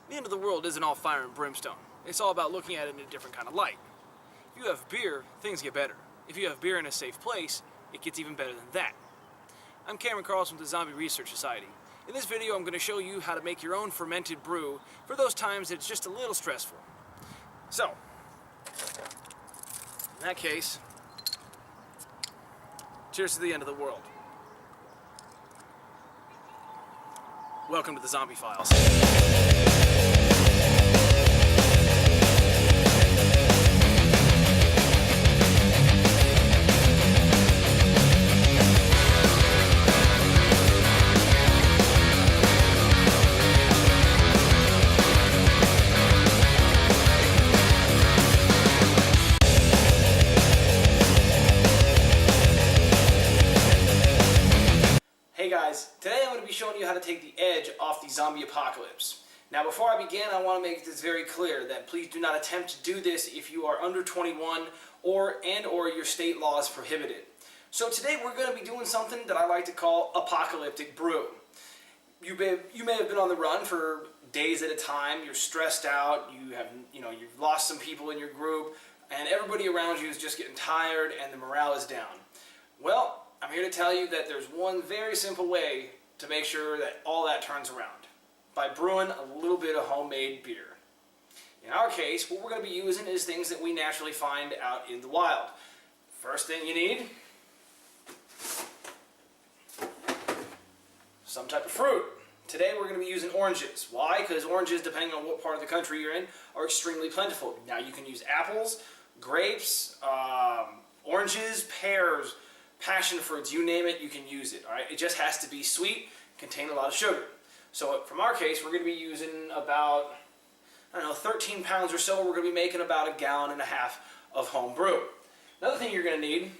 The end of the world isn't all fire and brimstone. It's all about looking at it in a different kind of light. If you have beer, things get better. If you have beer in a safe place, it gets even better than that. I'm Cameron Carlson with the Zombie Research Society. In this video, I'm going to show you how to make your own fermented brew for those times that it's just a little stressful. So, in that case, cheers to the end of the world. Welcome to the Zombie Files. Hey guys, today I'm going to be showing you how to take the edge off the zombie apocalypse. Now before I begin, I want to make this very clear that please do not attempt to do this if you are under 21 or your state laws prohibit it. So today we're going to be doing something that I like to call apocalyptic brew. You may have been on the run for days at a time, you're stressed out, you've lost some people in your group, and everybody around you is just getting tired and the morale is down. Well, I'm here to tell you that there's one very simple way to make sure that all that turns around. By brewing a little bit of homemade beer. In our case, what we're going to be using is things that we naturally find out in the wild. First thing you need, some type of fruit. Today we're going to be using oranges. Why? Because oranges, depending on what part of the country you're in, are extremely plentiful. Now you can use apples, grapes, oranges, pears, passion fruits, you name it, you can use it. All right? It just has to be sweet, contain a lot of sugar. So from our case, we're going to be using about, 13 pounds or so. We're going to be making about 1.5 gallons of home brew. Another thing you're going to need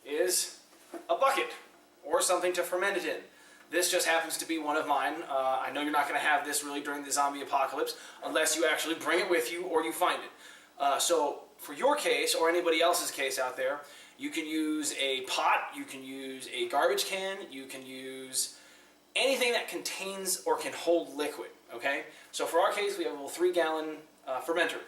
is a bucket or something to ferment it in. This just happens to be one of mine. I know you're not going to have this really during the zombie apocalypse unless you actually bring it with you or you find it. So for your case or anybody else's case out there, you can use a pot, you can use a garbage can, you can use anything that contains or can hold liquid, okay? So for our case, we have a little 3-gallon fermenter.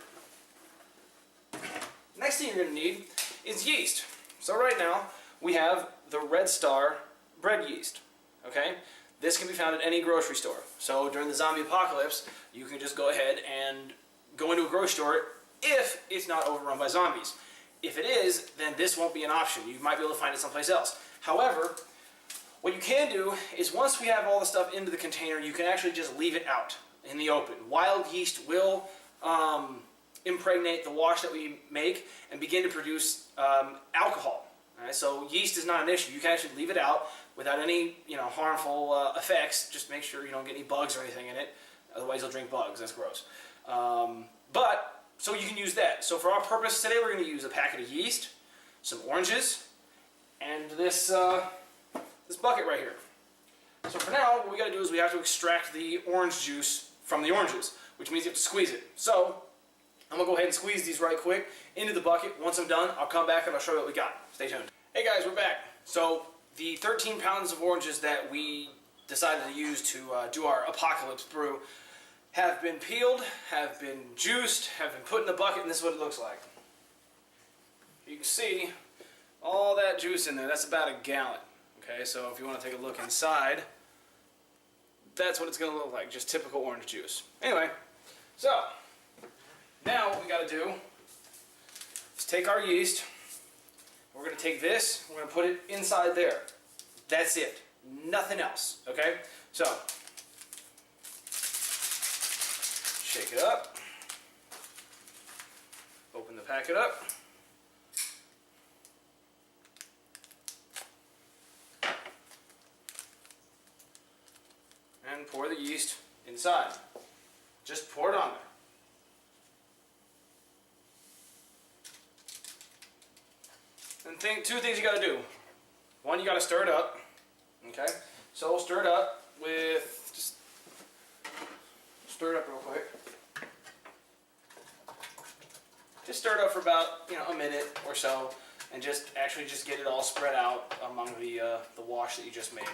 Next thing you're going to need is yeast. So right now, we have the Red Star bread yeast, okay? This can be found at any grocery store. So during the zombie apocalypse, you can just go ahead and go into a grocery store if it's not overrun by zombies. If it is, then this won't be an option. You might be able to find it someplace else. However, what you can do is once we have all the stuff into the container, you can actually just leave it out in the open. Wild yeast will impregnate the wash that we make and begin to produce alcohol. All right? So yeast is not an issue. You can actually leave it out without any harmful effects. Just make sure you don't get any bugs or anything in it. Otherwise, you'll drink bugs. That's gross. So you can use that. So for our purpose today, we're going to use a packet of yeast, some oranges, and this bucket right here. So for now, what we got to do is we have to extract the orange juice from the oranges, which means you have to squeeze it. So I'm going to go ahead and squeeze these right quick into the bucket. Once I'm done, I'll come back and I'll show you what we got. Stay tuned. Hey guys, we're back. So the 13 pounds of oranges that we decided to use to do our apocalypse brew have been peeled, have been juiced, have been put in the bucket, and this is what it looks like. You can see all that juice in there. That's about 1 gallon. Okay, so if you want to take a look inside, that's what it's going to look like, just typical orange juice. Anyway, so now what we got to do is take our yeast, we're going to take this, we're going to put it inside there. That's it. Nothing else. Okay? So shake it up, open the packet up, and pour the yeast inside. Just pour it on there. And two things you got to do. One, you got to stir it up. Okay? So we'll stir it up with, just stir it up real quick. Just stir it up for about a minute or so, and just get it all spread out among the wash that you just made.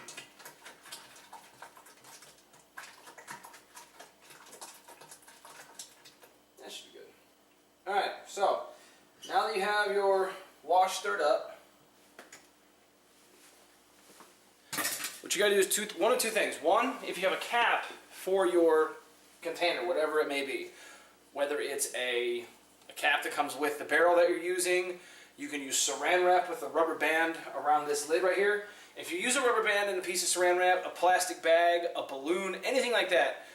Alright, so now that you have your wash stirred up, what you gotta do is one of two things. One, if you have a cap for your container, whatever it may be, whether it's a cap that comes with the barrel that you're using, you can use saran wrap with a rubber band around this lid right here. If you use a rubber band and a piece of saran wrap, a plastic bag, a balloon, anything like that,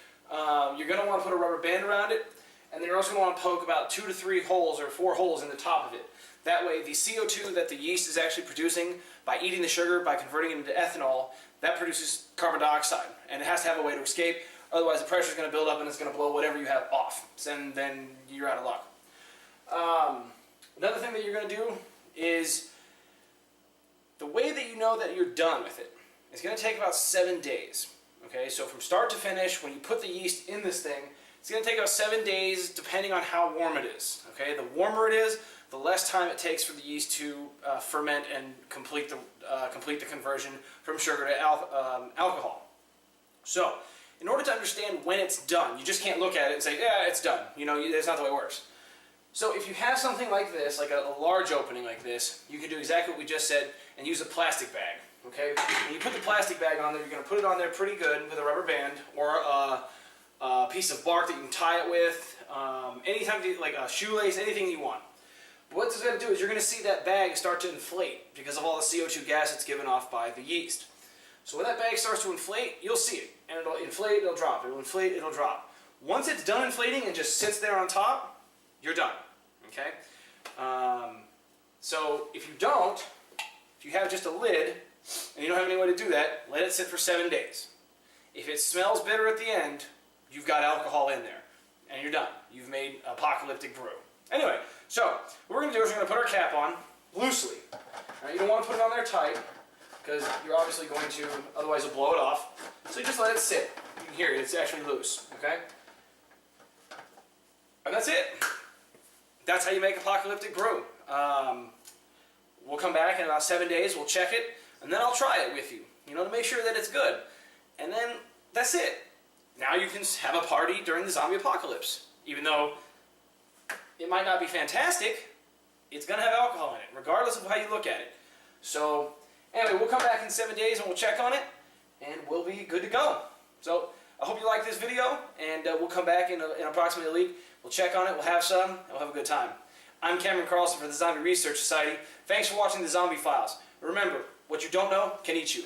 you're going to want to put a rubber band around it, and then you're also going to want to poke about 2 to 3 holes or 4 holes in the top of it. That way the CO2 that the yeast is actually producing by eating the sugar, by converting it into ethanol, that produces carbon dioxide, and it has to have a way to escape. Otherwise the pressure is going to build up and it's going to blow whatever you have off, and then you're out of luck. Another thing that you're going to do is, the way that you know that you're done with it, it's going to take about 7 days. Okay, so from start to finish, when you put the yeast in this thing, it's going to take about 7 days depending on how warm it is. Okay, the warmer it is, the less time it takes for the yeast to ferment and complete the conversion from sugar to alcohol. So, in order to understand when it's done, you just can't look at it and say, yeah, it's done. You know, that's not the way it works. So if you have something like this, like a large opening like this, you can do exactly what we just said and use a plastic bag. Okay? When you put the plastic bag on there, you're going to put it on there pretty good with a rubber band or a piece of bark that you can tie it with, anytime, like a shoelace, anything you want. But what it's going to do is you're going to see that bag start to inflate because of all the CO2 gas it's given off by the yeast. So when that bag starts to inflate, you'll see it. And it'll inflate, it'll drop. It'll inflate, it'll drop. Once it's done inflating and just sits there on top, you're done. Okay? So if you have just a lid and you don't have any way to do that, let it sit for 7 days. If it smells bitter at the end, you've got alcohol in there and you're done. You've made apocalyptic brew. Anyway, so what we're going to do is we're going to put our cap on loosely. Right, you don't want to put it on there tight because you're obviously going to, otherwise you'll blow it off. So you just let it sit. You can hear it, it's actually loose. Okay? And that's it. That's how you make apocalyptic brew. We'll come back in about 7 days, we'll check it, and then I'll try it with you, to make sure that it's good. And then that's it. Now you can have a party during the zombie apocalypse. Even though it might not be fantastic, it's going to have alcohol in it, regardless of how you look at it. So, anyway, we'll come back in 7 days and we'll check on it, and we'll be good to go. So, I hope you like this video, and we'll come back in approximately a week. We'll check on it, we'll have some, and we'll have a good time. I'm Cameron Carlson for the Zombie Research Society. Thanks for watching the Zombie Files. Remember, what you don't know can eat you.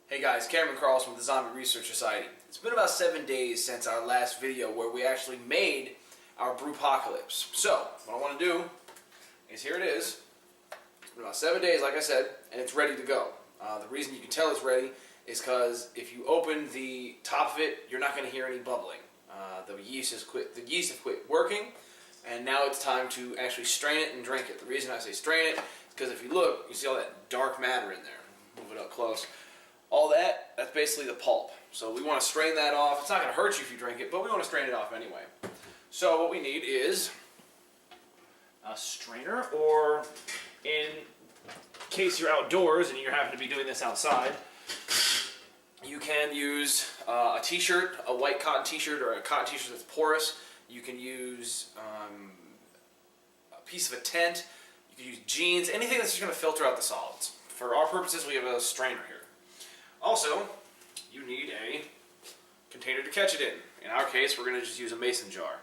Hey guys, Cameron Carlson with the Zombie Research Society. It's been about 7 days since our last video where we actually made our Brewpocalypse. So, what I want to do is, here it is. It's been about 7 days, like I said, and it's ready to go. The reason you can tell it's ready is because if you open the top of it, you're not going to hear any bubbling. The yeast have quit working, and now it's time to actually strain it and drink it. The reason I say strain it is because if you look, you see all that dark matter in there. Move it up close. All that's basically the pulp. So we want to strain that off. It's not going to hurt you if you drink it, but we want to strain it off anyway. So what we need is a strainer, or in case you're outdoors and you happen to be doing this outside, you can use a t-shirt, a white cotton t-shirt, or a cotton t-shirt that's porous. You can use a piece of a tent. You can use jeans, anything that's just going to filter out the solids. For our purposes, we have a strainer here. Also, you need a container to catch it in. In our case, we're going to just use a mason jar.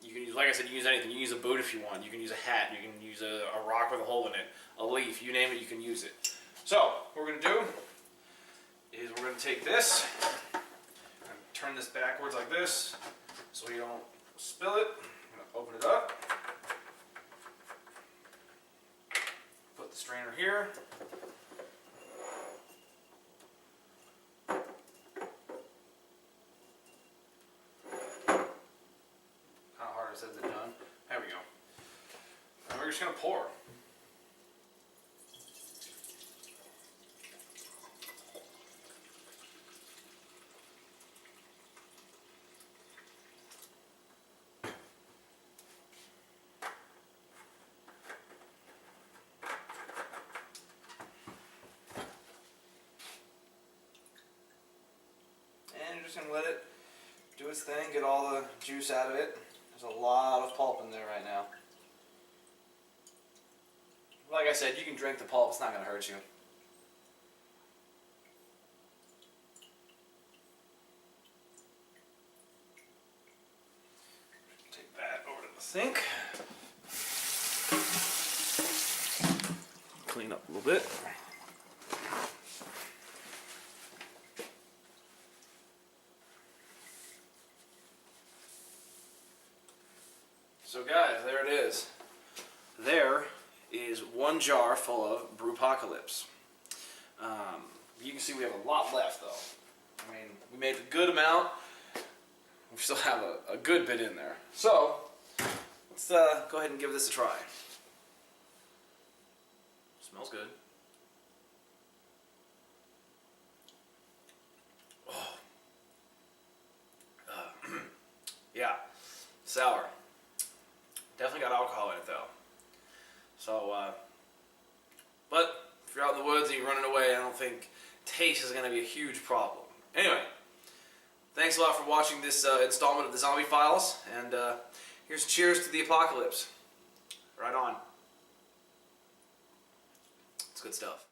You can use, like I said, you can use anything. You can use a boot if you want. You can use a hat. You can use a rock with a hole in it, a leaf. You name it, you can use it. So, what we're going to do is we're going to take this and turn this backwards like this so you don't spill it. I'm going to open it up. Put the strainer here. Said than done. There we go. And we're just going to pour. just gonna let it do its thing, get all the juice out of it. There's a lot of pulp in there right now. Like I said, you can drink the pulp, it's not gonna hurt you. Take that over to the sink. Clean up a little bit. So guys, there it is. There is one jar full of Apoco-Brew. You can see we have a lot left though. I mean, we made a good amount. We still have a good bit in there. So, let's go ahead and give this a try. Smells good. Oh. Yeah, sour. Definitely got alcohol in it though. So, but if you're out in the woods and you're running away, I don't think taste is going to be a huge problem. Anyway, thanks a lot for watching this installment of the Zombie Files, and here's cheers to the apocalypse. Right on. It's good stuff.